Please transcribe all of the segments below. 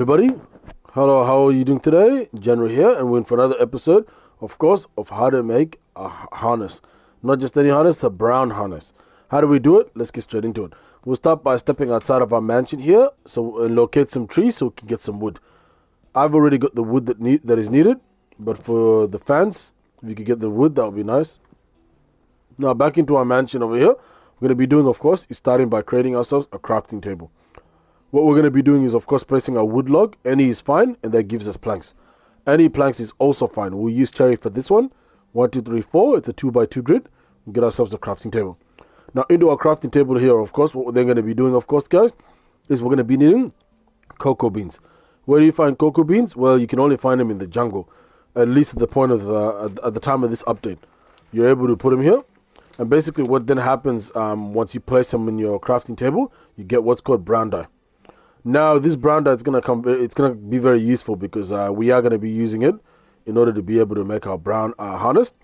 Everybody, hello, how are you doing today? January here, and we're in for another episode, of course, of how to make a harness. Not just any harness, a brown harness. How do we do it? Let's get straight into it. We'll start by stepping outside of our mansion here, and locate some trees so we can get some wood. I've already got the wood that is needed, but for the fans, if you could get the wood, that would be nice. Now back into our mansion over here, we're going to be doing, of course, is starting by creating ourselves a crafting table. What we're going to be doing is, of course, placing our wood log. Any is fine, and that gives us planks. Any planks is also fine. We'll use cherry for this one. 1, 2, 3, 4. It's a 2x2 grid. We'll get ourselves a crafting table. Now, into our crafting table here, of course, what we're going to be doing, of course, guys, is we're going to be needing cocoa beans. Where do you find cocoa beans? Well, you can only find them in the jungle, at least at the point of at the time of this update. You're able to put them here. And basically what then happens once you place them in your crafting table, you get what's called brown dye. Now, this brown dye is going to come. It's going to be very useful because we are going to be using it in order to be able to make our brown harness.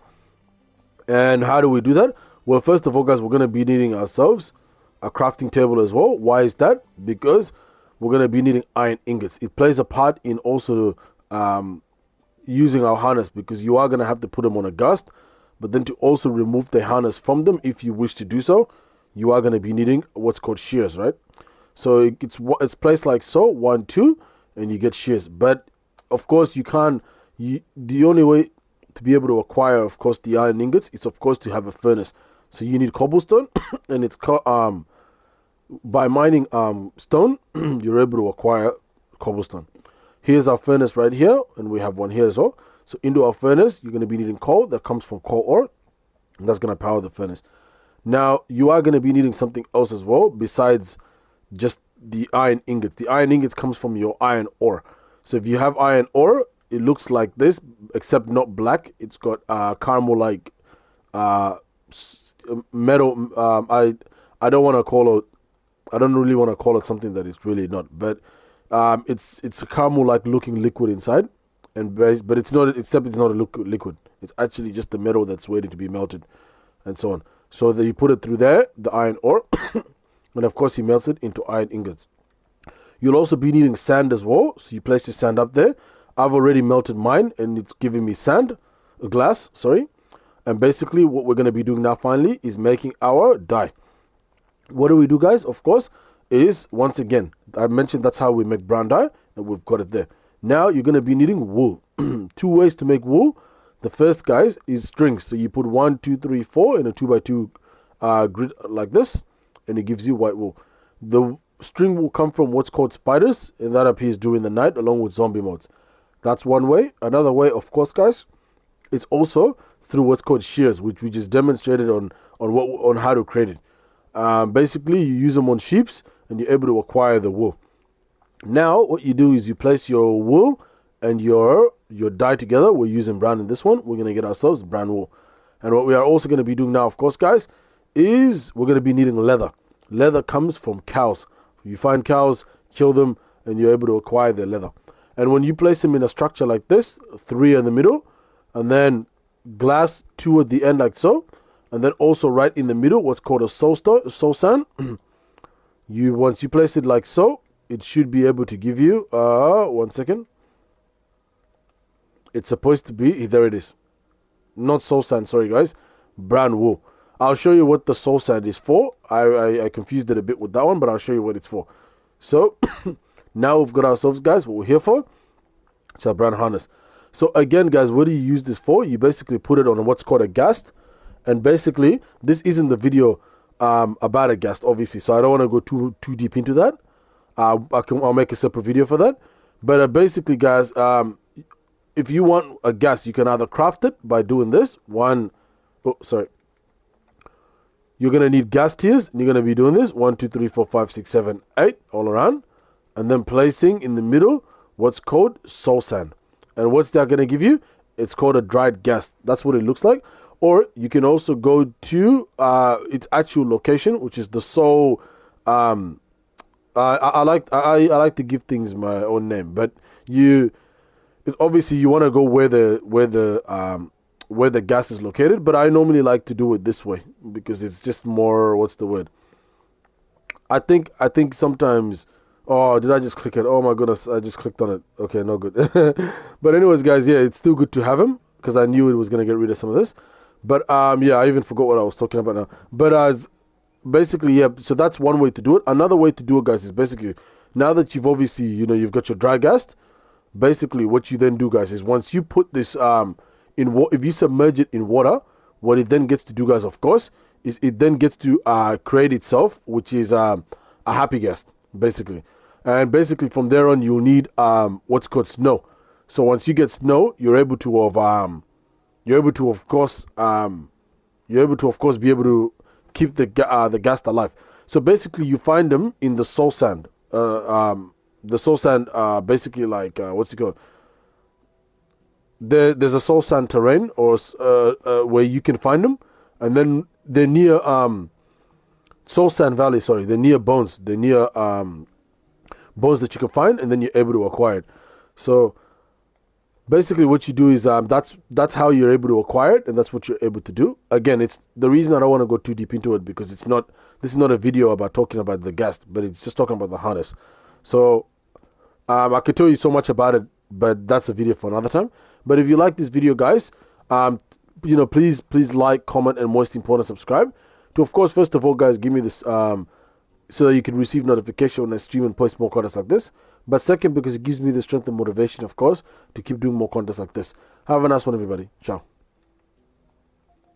And how do we do that? Well, first of all, guys, we're going to be needing ourselves a crafting table as well. Why is that? Because we're going to be needing iron ingots. It plays a part in also using our harness because you are going to have to put them on a gust. But then to also remove the harness from them, if you wish to do so, you are going to be needing what's called shears, right? So it's placed like so, 1, 2, and you get shears. But of course you can't. The only way to be able to acquire, of course, the iron ingots is, of course, to have a furnace. So you need cobblestone, and it's by mining stone, you're able to acquire cobblestone. Here's our furnace right here, and we have one here as well. So into our furnace, you're going to be needing coal that comes from coal ore, and that's going to power the furnace. Now you are going to be needing something else as well besides just the iron ingots. The iron ingots comes from your iron ore. So if you have iron ore, it looks like this, except not black. It's got caramel like metal. I don't want to call it. I don't really want to call it something that it's really not. But it's a caramel like looking liquid inside, but it's not. Except it's not a liquid. It's actually just the metal that's waiting to be melted, and so on. So that you put it through there, the iron ore. And of course, he melts it into iron ingots. You'll also be needing sand as well. So you place your sand up there. I've already melted mine and it's giving me sand, glass, sorry. And basically what we're going to be doing now finally is making our dye. What do we do, guys? Of course, is once again, I mentioned that's how we make brown dye, and we've got it there. Now you're going to be needing wool. 2 ways to make wool. The first, guys, is strings. So you put 1, 2, 3, 4 in a 2x2 grid like this, and it gives you white wool. The string will come from what's called spiders, and that appears during the night along with zombie mods. That's one way. Another way, of course, guys, is also through what's called shears, which we just demonstrated on how to create it. Basically, you use them on sheeps, and you're able to acquire the wool. Now, what you do is you place your wool and your dye together. We're using brown in this one. We're going to get ourselves brown wool. And what we are also going to be doing now, of course, guys, is we're going to be needing leather. Leather comes from cows. You find cows, kill them, and you're able to acquire their leather. And when you place them in a structure like this, 3 in the middle, and then glass 2 at the end like so, and then also right in the middle, what's called a soul sand. Once you place it like so, it should be able to give you, 1 second. It's supposed to be, there it is. Not soul sand, sorry guys, brown wool. I'll show you what the soul sand is for. I confused it a bit with that one, but I'll show you what it's for. So now we've got ourselves, guys, what we're here for. It's our brown harness. So again, guys, what do you use this for? You basically put it on what's called a ghast. And basically, this isn't the video about a ghast, obviously. So I don't want to go too deep into that. I'll make a separate video for that. But basically, guys, if you want a ghast, you can either craft it by doing this. You're going to need ghast tiers, and you're going to be doing this 1, 2, 3, 4, 5, 6, 7, 8 all around, and then placing in the middle what's called soul sand. And what's that going to give you? It's called a dried ghast. That's what it looks like. Or you can also go to its actual location, which is the soul. I like to give things my own name, but obviously you want to go where the gas is located, but I normally like to do it this way because it's just more, what's the word? I think sometimes Oh, did I just click it? Oh my goodness, I just clicked on it. Okay, no good. But anyways, guys, yeah, it's still good to have him because I knew it was gonna get rid of some of this. But yeah, I even forgot what I was talking about now. But as basically, yeah, so that's one way to do it. Another way to do it, guys, is basically now that you've obviously, you've got your dry gas. Basically, what you then do, guys, is once you put this if you submerge it in water, what it then gets to do, guys, of course, is it then gets to create itself, which is a happy gas, basically. And basically, from there on, you'll need what's called snow. So once you get snow, you're able to, of course, be able to keep the gas alive. So basically, you find them in the soul sand. The soul sand, basically, like what's it called? There's a soul sand terrain, or where you can find them, and then they're near soul sand valley. Sorry, they're near bones. They're near bones that you can find, and then you're able to acquire it. So basically what you do is that's how you're able to acquire it, and that's what you're able to do. Again, it's the reason I don't want to go too deep into it, because this is not a video about talking about the gas, but it's just talking about the harness. So I could tell you so much about it, but that's a video for another time. But if you like this video, guys, please like, comment, and most important, subscribe to, of course, first of all, guys, give me this so that you can receive notification when I stream and post more contents like this. But second, because it gives me the strength and motivation, of course, to keep doing more contents like this. Have a nice one, everybody. Ciao.